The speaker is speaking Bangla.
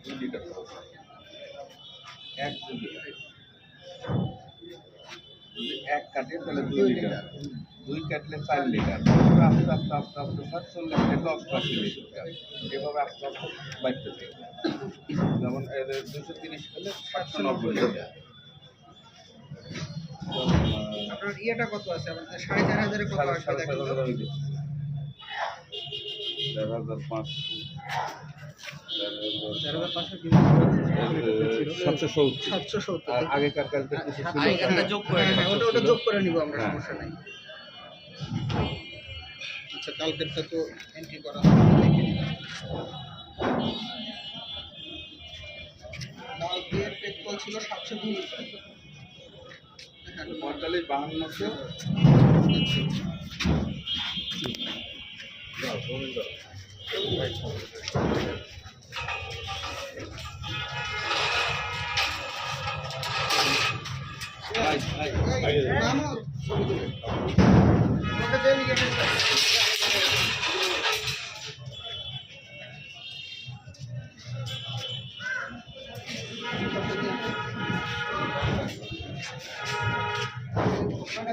2 লিটার এক 2 লিটার যদি এক কাটে তাহলে 2 লিটার 2 কাটলে 4 লিটার আস্তে আস্তে আস্তে আস্তে 40 থেকে 80 লিটার এভাবে আস্তে আস্তে বাড়তে থাকে যেমন 230 হলে 790 লিটার। আপনার ইয়েটা কত আছে? আপনাদের 4500 কত আসবে দেখেন তো? 770 আগেকার কালকে কিছু ছিল আগেরটা যোগ করে নেব, ওটা যোগ করে নিব আমরা, সমস্যা নাই। আচ্ছা, কালকেরটা তো এন্ট্রি করা আছে, দেখে নিন। কালকের পেট্রোল ছিল 702 লিটার। 45 52 ওখানে